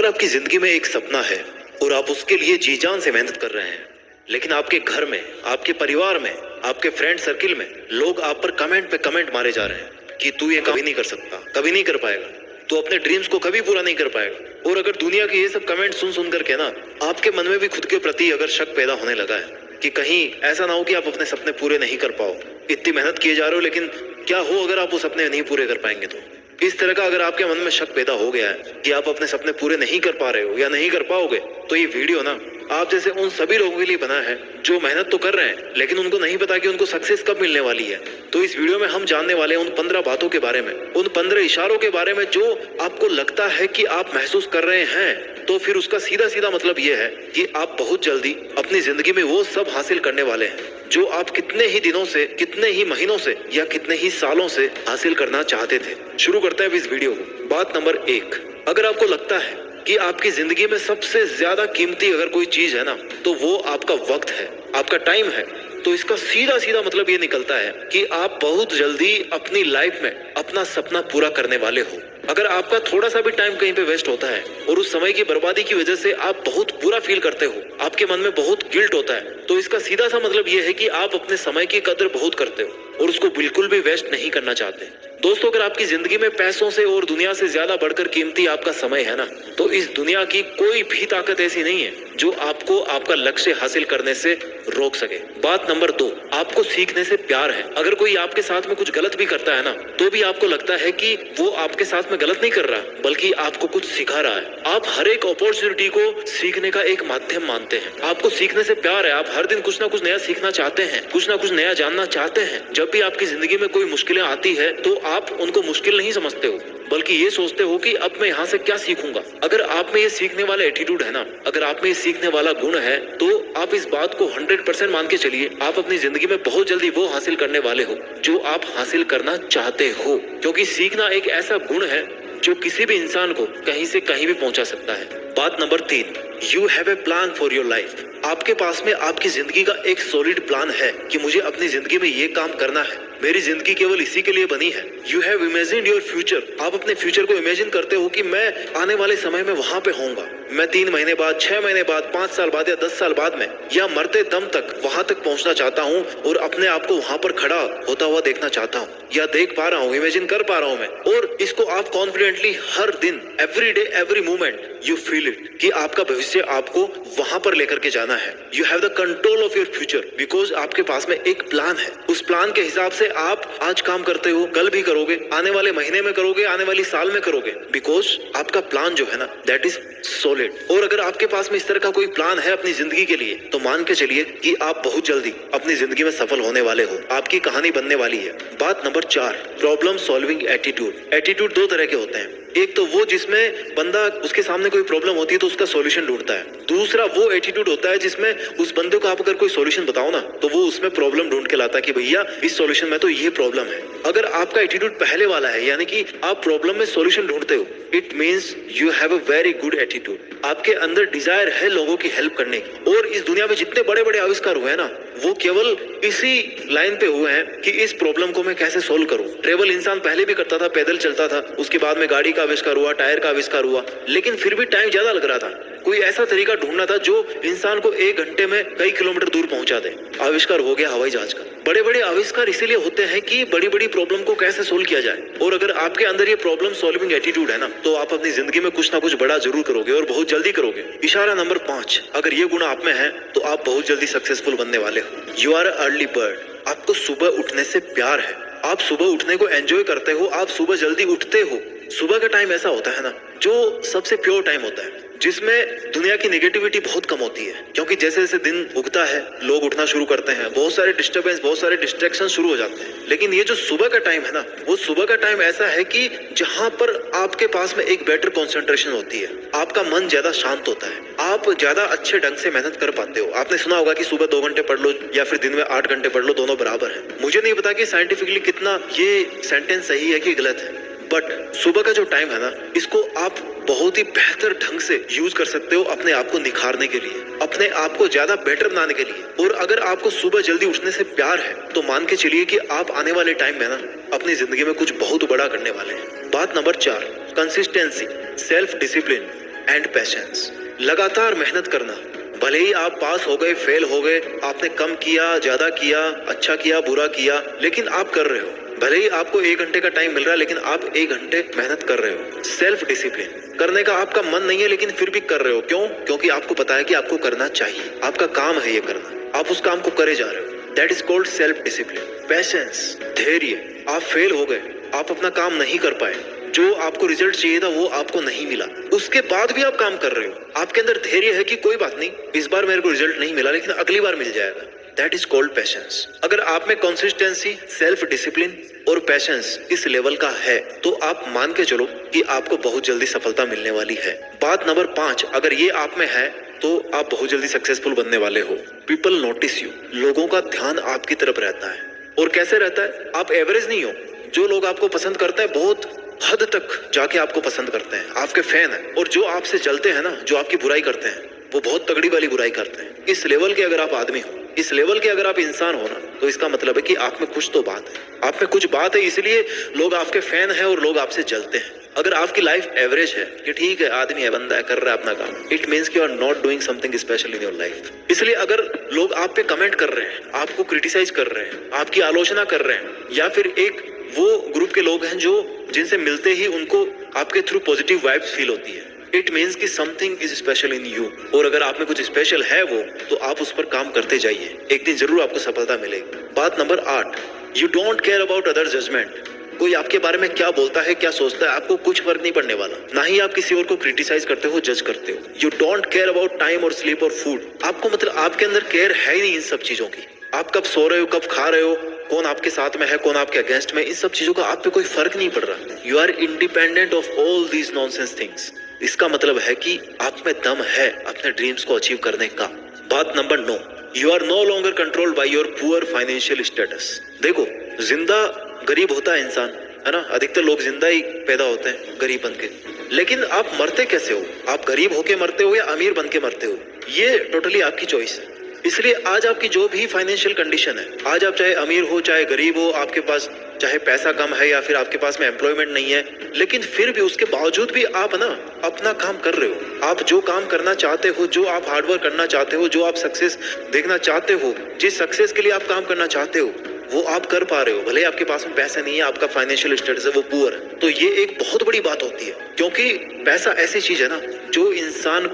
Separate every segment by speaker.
Speaker 1: आपकी जिंदगी में एक सपना है और आप उसके लिए जी जान से मेहनत कर रहे हैं, लेकिन आपके घर में, आपके परिवार में, आपके फ्रेंड सर्किल में लोग आप पर कमेंट पे कमेंट मारे जा रहे हैं कि तू ये कभी नहीं कर सकता, कभी नहीं कर पाएगा, तू अपने ड्रीम्स को कभी पूरा नहीं कर पाएगा। और अगर दुनिया के ये सब कमेंट सुन सुन करके ना आपके मन में भी खुद के प्रति अगर शक पैदा होने लगा है कि कहीं ऐसा ना हो कि आप अपने सपने पूरे नहीं कर पाओ, इतनी मेहनत किए जा रहे हो, लेकिन क्या हो अगर आप वो सपने नहीं पूरे कर पाएंगे तो इस तरह का अगर आपके मन में शक पैदा हो गया है कि आप अपने सपने पूरे नहीं कर पा रहे हो या नहीं कर पाओगे, तो ये वीडियो ना आप जैसे उन सभी लोगों के लिए बना है जो मेहनत तो कर रहे हैं लेकिन उनको नहीं पता कि उनको सक्सेस कब मिलने वाली है। तो इस वीडियो में हम जानने वाले हैं उन 15 बातों के बारे में, उन 15 इशारों के बारे में जो आपको लगता है कि आप महसूस कर रहे हैं, तो फिर उसका सीधा सीधा मतलब ये है कि आप बहुत जल्दी अपनी जिंदगी में वो सब हासिल करने वाले हैं जो आप कितने ही दिनों से, कितने ही महीनों से या कितने ही सालों से हासिल करना चाहते थे। शुरू करते हैं इस वीडियो को। बात नंबर 1, अगर आपको लगता है कि आपकी जिंदगी में सबसे ज्यादा कीमती अगर कोई चीज है ना तो वो आपका वक्त है, आपका टाइम है, तो इसका सीधा सीधा मतलब ये निकलता है कि आप बहुत जल्दी अपनी लाइफ में अपना सपना पूरा करने वाले हो। अगर आपका थोड़ा सा भी टाइम कहीं पे वेस्ट होता है और उस समय की बर्बादी की वजह से आप बहुत बुरा फील करते हो, आपके मन में बहुत गिल्ट होता है, तो इसका सीधा सा मतलब ये है कि आप अपने समय की कदर बहुत करते हो और उसको बिल्कुल भी वेस्ट नहीं करना चाहते। दोस्तों, अगर आपकी जिंदगी में पैसों से और दुनिया से ज्यादा बढ़कर कीमती आपका समय है ना, तो इस दुनिया की कोई भी ताकत ऐसी नहीं है जो आपको आपका लक्ष्य हासिल करने से रोक सके। बात नंबर 2, आपको सीखने से प्यार है। अगर कोई आपके साथ में कुछ गलत भी करता है ना, तो भी आपको लगता है कि वो आपके साथ में गलत नहीं कर रहा बल्कि आपको कुछ सिखा रहा है। आप हर एक अपॉर्चुनिटी को सीखने का एक माध्यम मानते हैं। आपको सीखने से प्यार है, आप हर दिन कुछ ना कुछ नया सीखना चाहते हैं, कुछ ना कुछ नया जानना चाहते हैं। जब भी आपकी जिंदगी में कोई मुश्किलें आती है तो आप उनको मुश्किल नहीं समझते हो बल्कि ये सोचते हो कि अब मैं यहाँ से क्या सीखूंगा। अगर आप में ये सीखने वाला एटीट्यूड है ना, अगर आप में ये सीखने वाला गुण है, तो आप इस बात को 100% मान के चलिए, आप अपनी जिंदगी में बहुत जल्दी वो हासिल करने वाले हो जो आप हासिल करना चाहते हो। क्योंकि सीखना एक ऐसा गुण है जो किसी भी इंसान को कहीं से कहीं भी पहुंचा सकता है। बात number 3, you have a plan for your life. आपके पास में आपकी जिंदगी का एक सॉलिड प्लान है कि मुझे अपनी जिंदगी में ये काम करना है, मेरी जिंदगी केवल इसी के लिए बनी है। You have imagined your future. आप अपने फ्यूचर को इमेजिन करते हो कि मैं आने वाले समय में वहां पे होऊंगा, मैं 3 महीने बाद, 6 महीने बाद, 5 साल बाद या 10 साल बाद में या मरते दम तक वहां तक पहुंचना चाहता हूं और अपने आप को वहां पर खड़ा होता हुआ देखना चाहता हूं या देख पा रहा हूं, इमेजिन कर पा रहा हूं मैं। और इसको आप कॉन्फिडेंटली हर दिन, every day, every moment you feel it कि आपका भविष्य आपको वहां पर लेकर के जाना है। You have the control of your future because आपके पास में एक प्लान है। उस प्लान के हिसाब से आप आज काम करते हो, कल भी करोगे, आने वाले महीने में करोगे, आने वाली साल में करोगे, बिकॉज आपका प्लान जो है ना दैट इज सॉलिड। और अगर आपके पास में इस तरह का कोई प्लान है अपनी जिंदगी के लिए, तो मान के चलिए कि आप बहुत जल्दी अपनी जिंदगी में सफल होने वाले हो, आपकी कहानी बनने वाली है। बात number 4, problem solving attitude. Attitude 2 तरह के होते हैं, एक तो वो जिसमें बंदा, उसके सामने कोई प्रॉब्लम होती है तो उसका सॉल्यूशन ढूंढता है। दूसरा वो एटीट्यूड होता है जिसमें उस बंदे को आप अगर कोई सॉल्यूशन बताओ ना तो वो उसमें प्रॉब्लम ढूंढ के लाता है कि भैया इस सॉल्यूशन में तो ये प्रॉब्लम है। अगर आपका एटीट्यूड पहले वाला है यानी कि आप प्रॉब्लम में सॉल्यूशन ढूंढते हो, it means you have a very good attitude. आपके अंदर डिजायर है लोगों की हेल्प करने की। और इस दुनिया में जितने बड़े बड़े आविष्कार हुए हैं ना, वो केवल इसी लाइन पे हुए हैं कि इस प्रॉब्लम को मैं कैसे सोल्व करूं। ट्रेवल इंसान पहले भी करता था, पैदल चलता था, उसके बाद में गाड़ी का आविष्कार हुआ, टायर का आविष्कार हुआ, लेकिन फिर भी टाइम ज्यादा लग रहा था। कोई ऐसा तरीका ढूंढना था जो इंसान को 1 घंटे में कई किलोमीटर दूर पहुंचा दे। आविष्कार हो गया हवाई जहाज का। बड़े बड़े आविष्कार इसीलिए होते हैं कि बड़ी बड़ी प्रॉब्लम को कैसे सोल्व किया जाए। और अगर आपके अंदर ये प्रॉब्लम सॉल्विंग एटीट्यूड है ना, तो आप अपनी जिंदगी में कुछ ना कुछ बड़ा जरूर करोगे और बहुत जल्दी करोगे। इशारा नंबर 5, अगर ये गुण आप में है तो आप बहुत जल्दी सक्सेसफुल बनने वाले हो। You are early bird. आपको सुबह उठने से प्यार है, आप सुबह उठने को एंजॉय करते हो, आप सुबह जल्दी उठते हो। सुबह का टाइम ऐसा होता है ना जो सबसे प्योर टाइम होता है, जिसमें दुनिया की नेगेटिविटी बहुत कम होती है। क्योंकि जैसे जैसे दिन उगता है लोग उठना शुरू करते हैं, बहुत सारे डिस्टर्बेंस, बहुत सारे डिस्ट्रैक्शन शुरू हो जाते हैं। लेकिन ये जो सुबह का टाइम है ना, वो सुबह का टाइम ऐसा है कि जहां पर आपके पास में एक बेटर कंसंट्रेशन होती है, आपका मन ज्यादा शांत होता है, आप ज्यादा अच्छे ढंग से मेहनत कर पाते हो। आपने सुना होगा कि सुबह 2 घंटे पढ़ लो या फिर दिन में 8 घंटे पढ़ लो, दोनों बराबर है। मुझे नहीं पता कि साइंटिफिकली कितना ये सेंटेंस सही है कि गलत है, बट सुबह का जो टाइम है ना, इसको आप बहुत ही बेहतर ढंग से यूज कर सकते हो अपने आप को निखारने के लिए, अपने आप को ज्यादा बेटर बनाने के लिए। और अगर आपको सुबह जल्दी उठने से प्यार है तो मान के चलिए कि आप आने वाले टाइम में ना अपनी जिंदगी में कुछ बहुत बड़ा करने वाले हैं। बात number 4, consistency, self discipline and patience. लगातार मेहनत करना, भले ही आप पास हो गए, फेल हो गए, आपने कम किया, ज्यादा किया, अच्छा किया, बुरा किया, लेकिन आप कर रहे हो। भले ही आपको 1 घंटे का टाइम मिल रहा है, लेकिन आप 1 घंटे मेहनत कर रहे हो। सेल्फ डिसिप्लिन करने का आपका मन नहीं है, लेकिन फिर भी कर रहे हो। क्यों? क्योंकि आपको पता है कि आपको करना चाहिए, आपका काम है ये करना, आप उस काम को करे जा रहे हो। That is called self discipline. Patience, धैर्य। आप फेल हो गए, आप अपना काम नहीं कर पाए, जो आपको रिजल्ट चाहिए था वो आपको नहीं मिला, उसके बाद भी आप काम कर रहे हो। आपके अंदर धैर्य है कि कोई बात नहीं, इस बार मेरे को रिजल्ट नहीं मिला, लेकिन अगली बार मिल जाएगा। That is called patience. अगर आप में कंसिस्टेंसी, सेल्फ डिसिप्लिन और पेशेंस इस लेवल का है, तो आप मान के चलो कि आपको बहुत जल्दी सफलता मिलने वाली है। बात नंबर 5, अगर ये आप में है तो आप बहुत जल्दी सक्सेसफुल बनने वाले हो। People notice you. लोगों का ध्यान आपकी तरफ रहता है। और कैसे रहता है? आप एवरेज नहीं हो। जो लोग आपको पसंद करते हैं, बहुत हद तक जाके आपको पसंद करते हैं, आपके फैन है। और जो आपसे जलते हैं ना, जो आपकी बुराई करते हैं, वो बहुत तगड़ी वाली बुराई करते हैं। इस लेवल के अगर आप आदमी हो, इस लेवल के अगर आप इंसान हो ना, तो इसका मतलब है कि आप में कुछ तो बात है, आप में कुछ बात है, इसलिए लोग आपके फैन हैं और लोग आपसे जलते हैं। अगर आपकी लाइफ एवरेज है कि ठीक है, आदमी है, बंदा है, कर रहा है अपना काम, इट मीन्स कि you are not doing something special in your life. इसलिए अगर लोग आप पे कमेंट कर रहे हैं, आपको क्रिटिसाइज कर रहे हैं, आपकी आलोचना कर रहे हैं, या फिर एक वो ग्रुप के लोग हैं जो जिनसे मिलते ही उनको आपके थ्रू पॉजिटिव वाइब्स फील होती है, इट मीन्स कि something is special in you. और अगर आप में कुछ स्पेशल है वो, तो आप उस पर काम करते जाइए, एक दिन जरूर आपको सफलता मिलेगी। बात number 8, you don't care about other judgement. कोई आपके बारे में क्या बोलता है, क्या सोचता है, आपको कुछ फर्क नहीं पड़ने वाला। ना ही आप किसी और को क्रिटिसाइज करते हो, जज करते हो। You don't care about time और स्लीप और फूड। आपको मतलब आपके अंदर केयर है ही नहीं इन सब चीजों की। आप कब सो रहे हो, कब खा रहे हो, कौन आपके साथ में है, कौन आपके अगेंस्ट में, इन सब चीजों का आप पे कोई फर्क नहीं पड़ रहा। You are independent of all these nonsense things. इसका मतलब है कि आप में दम है अपने ड्रीम्स को अचीव करने का। बात number 9, you are no longer controlled by your poor financial status. देखो, जिंदा गरीब होता है इंसान, है ना। अधिकतर लोग जिंदा ही पैदा होते हैं गरीब बन के, लेकिन आप मरते कैसे हो? आप गरीब होके मरते हो या अमीर बन के मरते हो? ये टोटली आपकी चॉइस है। इसलिए आज आपकी जो भी फाइनेंशियल कंडीशन है, आज आप चाहे अमीर हो चाहे गरीब हो, आपके पास चाहे पैसा कम है या फिर आपके पास में एम्प्लॉयमेंट नहीं है, लेकिन फिर भी उसके बावजूद भी आप ना अपना काम कर रहे हो। आप जो काम करना चाहते हो, जो आप हार्डवर्क करना चाहते हो, जो आप सक्सेस देखना चाहते हो, जिस सक्सेस के लिए आप काम करना चाहते हो, वो आप कर पा रहे हो। भले आपके पास में पैसा नहीं है, आपका फाइनेंशियल स्टेटस है वो पुअर है, तो ये एक बहुत बड़ी बात होती है। क्योंकि पैसा ऐसी चीज है ना जो इंसान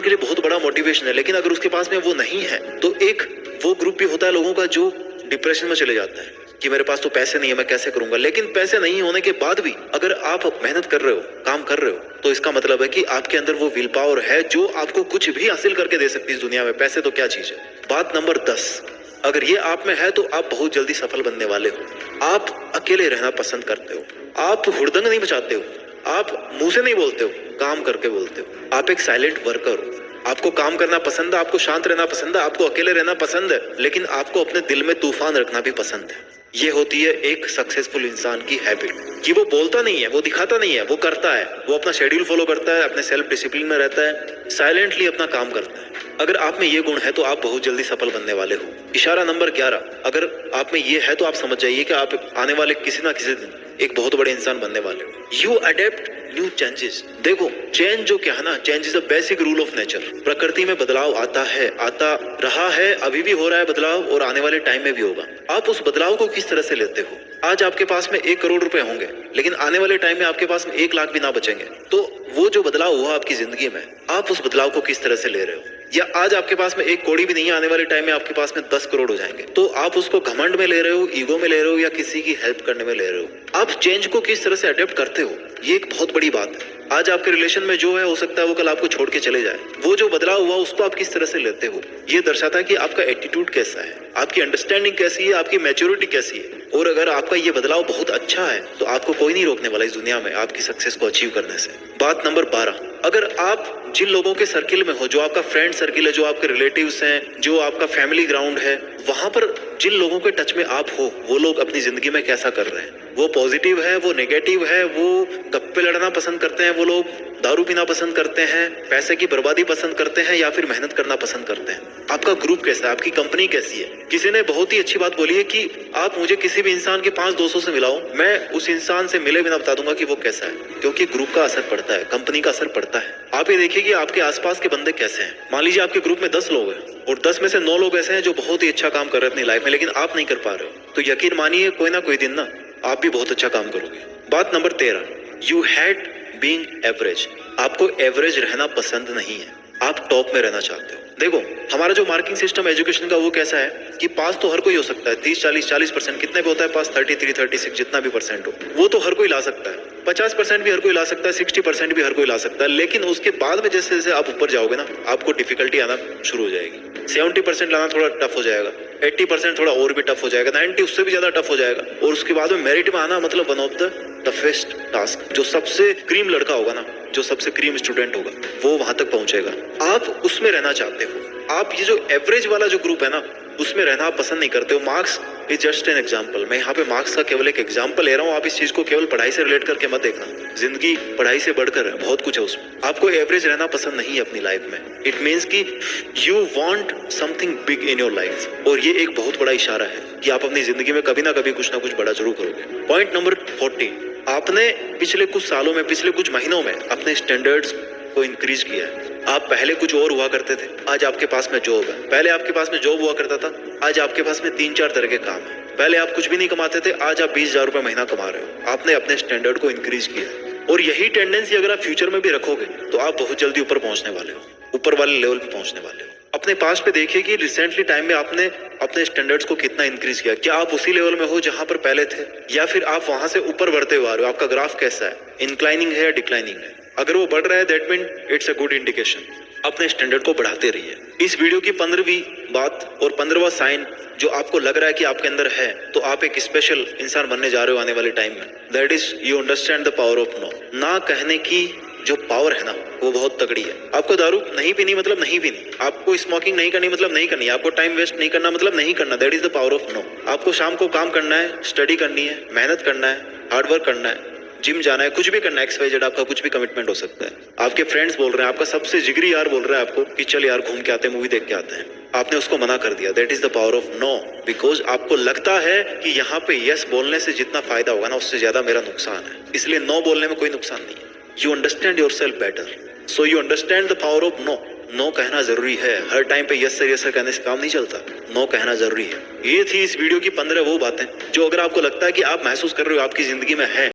Speaker 1: के लिए बहुत बड़ा मोटिवेशन है। लेकिन अगर उसके पास में वो नहीं है, तो एक वो ग्रुप भी होता है लोगों का जो डिप्रेशन में चले जाता है कि मेरे पास तो पैसे नहीं है, मैं कैसे करूंगा। लेकिन पैसे नहीं होने के बाद भी अगर आप मेहनत कर रहे हो, काम कर रहे हो, तो इसका मतलब है कि आपके अंदर वो विल पावर है जो आपको कुछ भी हासिल करके दे सकती है इस दुनिया में। पैसे तो क्या चीज है। बात नंबर 10, अगर ये आप में है तो आप बहुत जल्दी सफल बनने वाले हो। आप अकेले रहना पसंद करते हो, आप हुड़दंग नहीं मचाते हो, आप मुंह से नहीं बोलते हो, काम करके बोलते हो। आप एक साइलेंट वर्कर हो। आपको काम करना पसंद है, आपको शांत रहना पसंद है, आपको अकेले रहना पसंद है, लेकिन आपको अपने दिल में तूफान रखना भी पसंद है। ये होती है एक सक्सेसफुल इंसान की हैबिट, कि वो बोलता नहीं है, वो दिखाता नहीं है, वो करता है। वो अपना शेड्यूल फॉलो करता है, अपने सेल्फ डिसिप्लिन में रहता है, साइलेंटली अपना काम करता है। अगर आप में ये गुण है तो आप बहुत जल्दी सफल बनने वाले हो। इशारा नंबर 11, अगर आप में ये है तो आप समझ जाइए कि आप आने वाले किसी ना किसी दिन एक बहुत बड़े इंसान बनने वाले हो। You adapt new changes. देखो, चेंज जो क्या है ना, change is the basic rule of nature. प्रकृति में बदलाव आता है, आता रहा है, अभी भी हो रहा है बदलाव, और आने वाले टाइम में भी होगा। आप उस बदलाव को किस तरह से लेते हो? आज आपके पास में 1 करोड़ रुपए होंगे, लेकिन आने वाले टाइम में आपके पास में 1 लाख भी ना बचेंगे। तो वो जो बदलाव हुआ आपकी जिंदगी में, आप उस बदलाव को किस तरह से ले रहे हो? या आज आपके पास में 1 कौड़ी भी नहीं है, आने वाले टाइम में आपके पास में 10 करोड़ हो जाएंगे, तो आप उसको घमंड में ले रहे हो, ईगो में ले रहे हो, या किसी की हेल्प करने में ले रहे हो? आप चेंज को किस तरह से अडेप्ट करते हो, ये एक बहुत बड़ी बात है। आज आपके रिलेशन में जो है, हो सकता है वो कल आपको छोड़ के चले जाए। वो जो बदलाव हुआ उसको आप किस तरह से लेते हो, ये दर्शाता है कि आपका एटीट्यूड कैसा है, आपकी अंडरस्टैंडिंग कैसी है, आपकी मैच्योरिटी कैसी है। और अगर आपका ये बदलाव बहुत अच्छा है, तो आपको कोई नहीं रोकने वाला इस दुनिया में आपकी सक्सेस को अचीव करने से। बात नंबर 12, अगर आप जिन लोगों के सर्किल में हो, जो आपका फ्रेंड सर्किल है, जो आपके रिलेटिव्स हैं, जो आपका फैमिली ग्राउंड है, वहां पर जिन लोगों के टच में आप हो, वो लोग अपनी जिंदगी में कैसा कर रहे हैं, वो पॉजिटिव है, वो नेगेटिव है, वो गप्पे लड़ना पसंद करते हैं, वो लोग दारू पीना पसंद करते हैं, पैसे की बर्बादी पसंद करते हैं या फिर मेहनत करना पसंद करते हैं। आपका ग्रुप कैसा है, आपकी कंपनी कैसी है। किसी ने बहुत ही अच्छी बात बोली है कि आप मुझे किसी भी इंसान के 5 दोस्तों से मिलाओ, मैं उस इंसान से मिले बिना बता दूंगा कि वो कैसा है, क्योंकि ग्रुप का असर पड़ता है, कंपनी का असर पड़ता है। आप ये देखिए कि आपके आसपास के बंदे कैसे हैं। मान लीजिए आपके ग्रुप में 10 लोग हैं और 10 में से 9 लोग ऐसे हैं जो बहुत ही अच्छा काम कर रहे हैं अपनी लाइफ में, लेकिन आप नहीं कर पा रहे हो, तो यकीन मानिए कोई ना कोई दिन ना आप भी बहुत अच्छा काम करोगे। बात number 13, you had being average. आपको एवरेज रहना पसंद नहीं है, आप टॉप में रहना चाहते हो। देखो हमारा जो मार्किंग सिस्टम एजुकेशन का वो कैसा है कि पास तो हर कोई हो सकता है, 30-40% कितने पे होता है पास, 33-36 जितना भी परसेंट हो वो तो हर कोई ला सकता है, 50% भी हर कोई ला सकता है, 60% भी हर कोई ला सकता है। लेकिन उसके बाद में जैसे जैसे आप ऊपर जाओगे ना आपको डिफिकल्टी आना शुरू हो जाएगी। 70% लाना थोड़ा टफ हो जाएगा, 80% थोड़ा और भी टफ हो जाएगा, 90 उससे भी ज्यादा टफ हो जाएगा, और उसके बाद में मेरिट में आना मतलब one of the toughest task. जो सबसे क्रीम लड़का होगा ना, जो सबसे क्रीम स्टूडेंट होगा वो वहां तक पहुंचेगा। आप उसमें रहना चाहते हो। आप ये जो एवरेज वाला जो ग्रुप है ना उसमें रहना आप पसंद नहीं करते हो। Marks is just an example. मैं यहाँ पे मार्क्स का केवल एक एग्जाम्पल ले रहा हूँ। आप इस चीज को केवल पढ़ाई से रिलेट करके मत देखना, जिंदगी पढ़ाई से बढ़कर है, बहुत कुछ है उसमें। आपको एवरेज रहना पसंद नहीं है अपनी लाइफ में। इट मीन्स कि you want something big in your life, और ये एक बहुत बड़ा इशारा है कि आप अपनी जिंदगी में कभी ना कभी कुछ ना कुछ बड़ा जरूर करोगे। पॉइंट नंबर 40, आपने पिछले कुछ सालों में, पिछले कुछ महीनों में अपने स्टैंडर्ड्स को इंक्रीज किया है। आप पहले कुछ और हुआ करते थे, आज आपके पास में जॉब है। पहले आपके पास में जॉब हुआ करता था, आज आपके पास में 3-4 तरह के काम है। पहले आप कुछ भी नहीं कमाते थे, आज आप 20,000 रुपए महीना कमा रहे हो। आपने अपने स्टैंडर्ड को इंक्रीज किया है, और यही टेंडेंसी अगर आप फ्यूचर में भी रखोगे तो आप बहुत जल्दी ऊपर पहुंचने वाले हो, ऊपर वाले लेवल पे पहुंचने वाले हो। अपने पास्ट पे देखिए कि रिसेंटली टाइम में आपने अपने स्टैंडर्ड्स को कितना इंक्रीज किया। क्या आप उसी लेवल में हो जहां पर पहले थे, या फिर आप वहां से ऊपर बढ़ते हुए आ रहे हो। आपका ग्राफ कैसा है, इंक्लाइनिंग है या डिक्लाइनिंग है। अगर वो बढ़ रहा है that mean it's a good indication. अपने स्टैंडर्ड को बढ़ाते रहिए। इस वीडियो की 15वीं बात और 15वां साइन जो आपको लग रहा है कि आपके अंदर है, तो आप एक स्पेशल इंसान बनने जा रहे हो आने वाले टाइम में। That is you understand the power of no. ना कहने की जो पावर है ना वो बहुत तगड़ी है। आपको दारू नहीं पीनी मतलब नहीं पीनी, आपको स्मोकिंग नहीं करनी मतलब नहीं करनी, आपको टाइम वेस्ट नहीं करना मतलब नहीं करना। That is the power of no. आपको शाम को काम करना है, स्टडी करनी है, मेहनत करना है, हार्ड वर्क करना है, जिम जाना है, कुछ भी करना है, XYZ आपका कुछ भी कमिटमेंट हो सकता है। आपके फ्रेंड्स बोल रहे हैं, आपका सबसे जिगरी यार बोल रहा है आपको कि चल यार घूम के आते हैं, मूवी देख के आते हैं, आपने उसको मना कर दिया। That is the power of no. Because आपको लगता है कि यहाँ पे यस बोलने से जितना फायदा होगा ना उससे ज्यादा मेरा नुकसान है, इसलिए नो बोलने में कोई नुकसान नहीं है। You understand yourself better, so you understand the power of no. No कहना जरूरी है। हर टाइम पे यस सर कहने से काम नहीं चलता, नो कहना जरूरी है। ये थी इस वीडियो की 15 वो बातें जो अगर आपको लगता है कि आप महसूस कर रहे हो आपकी जिंदगी में है,